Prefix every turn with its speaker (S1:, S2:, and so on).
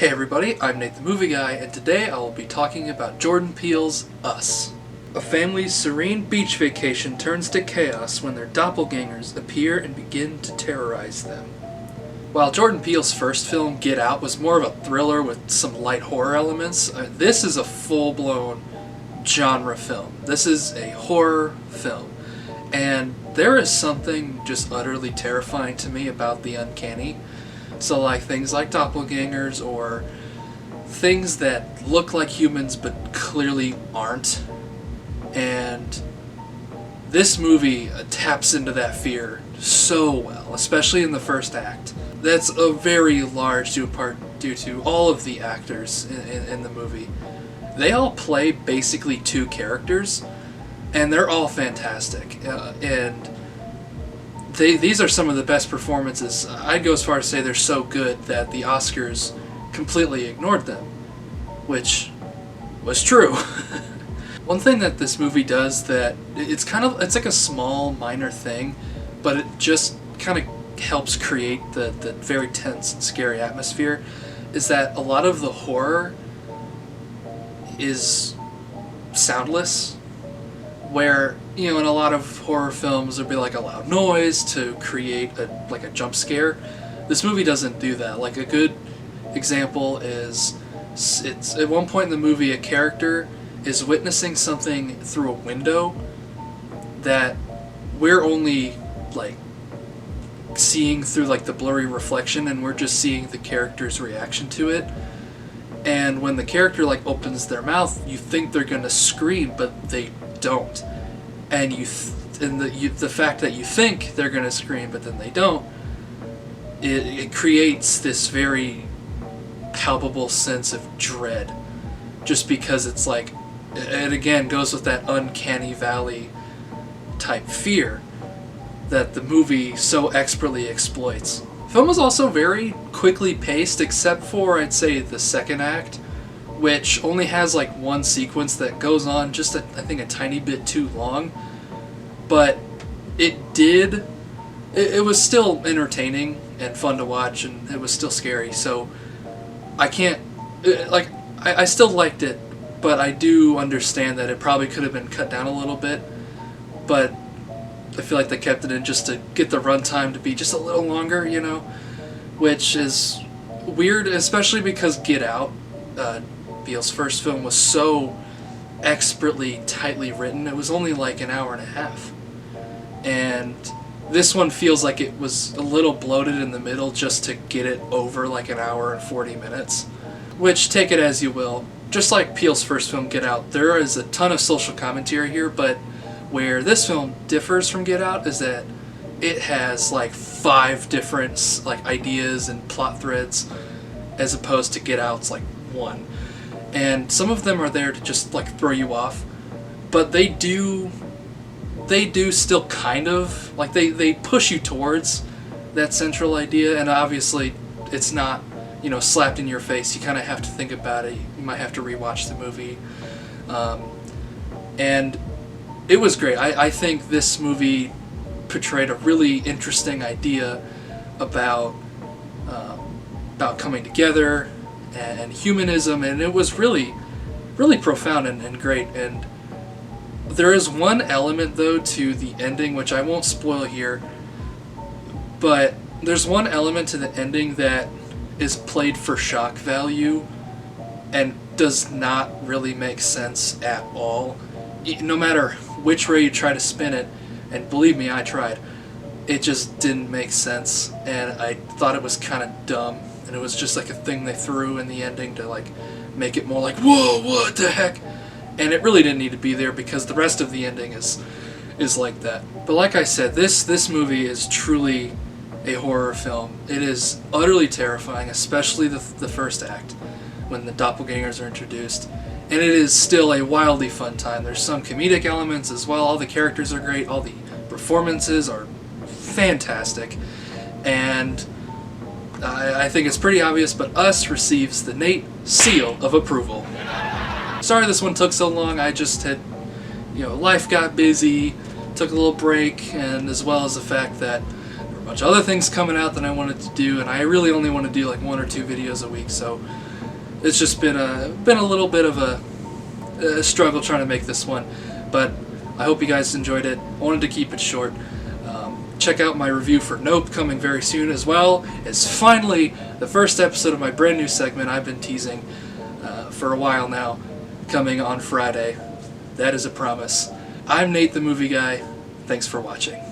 S1: Hey everybody, I'm Nate the Movie Guy, and today I will be talking about Jordan Peele's Us. A family's serene beach vacation turns to chaos when their doppelgangers appear and begin to terrorize them. While Jordan Peele's first film, Get Out, was more of a thriller with some light horror elements, this is a full-blown genre film. This is a horror film. And there is something just utterly terrifying to me about the uncanny. So like things like doppelgangers or things that look like humans but clearly aren't. And this movie taps into that fear so well, especially in the first act. That's a very large due to all of the actors in the movie. They all play basically two characters, and they're all fantastic. And these are some of the best performances. I'd go as far as to say they're so good that the Oscars completely ignored them, which was true. One thing that this movie does that it's like a small minor thing, but it just kind of helps create the very tense and scary atmosphere, is that a lot of the horror is soundless, where, you know, in a lot of horror films there'd be like a loud noise to create a jump scare. This movie doesn't do that. Like a good example is, it's at one point in the movie a character is witnessing something through a window that we're only like seeing through like the blurry reflection, and we're just seeing the character's reaction to it. And when the character like opens their mouth, you think they're gonna scream, but they don't. And the fact that you think they're gonna scream but then they don't, it creates this very palpable sense of dread, just because it's like, it again goes with that uncanny valley type fear that the movie so expertly exploits. The film is also very quickly paced, except for, I'd say, the second act, which only has like one sequence that goes on just I think a tiny bit too long. But it was still entertaining and fun to watch, and it was still scary, so I still liked it, but I do understand that it probably could have been cut down a little bit, but I feel like they kept it in just to get the runtime to be just a little longer, you know, which is weird, especially because Get Out, Peele's first film, was so expertly, tightly written. It was only like an hour and a half. And this one feels like it was a little bloated in the middle just to get it over like an hour and 40 minutes. Which, take it as you will. Just like Peele's first film, Get Out, there is a ton of social commentary here, but where this film differs from Get Out is that it has like 5 different like ideas and plot threads, as opposed to Get Out's like 1. And some of them are there to just like throw you off, but they do still kind of like they push you towards that central idea, and obviously it's not, you know, slapped in your face. You kind of have to think about it. You might have to rewatch the movie, and it was great. I think this movie portrayed a really interesting idea about coming together and humanism, and it was really, really profound and great. And there is one element, though, to the ending, which I won't spoil here, but there's one element to the ending that is played for shock value and does not really make sense at all. No matter which way you try to spin it, and believe me, I tried, it just didn't make sense, and I thought it was kind of dumb, and it was just like a thing they threw in the ending to like make it more like, whoa, what the heck? And it really didn't need to be there, because the rest of the ending is like that. But like I said, this movie is truly a horror film. It is utterly terrifying, especially the first act, when the doppelgangers are introduced. And it is still a wildly fun time. There's some comedic elements as well. All the characters are great. All the performances are fantastic. And I think it's pretty obvious, but Us receives the Nate seal of approval. Sorry this one took so long. I just had, you know, life got busy, took a little break, and as well as the fact that there were a bunch of other things coming out that I wanted to do, and I really only want to do like 1 or 2 videos a week, so it's just been a little bit of a struggle trying to make this one, but I hope you guys enjoyed it. I wanted to keep it short. Check out my review for Nope coming very soon, as well as finally the first episode of my brand new segment I've been teasing for a while now, coming on Friday. That is a promise. I'm Nate the Movie Guy. Thanks for watching.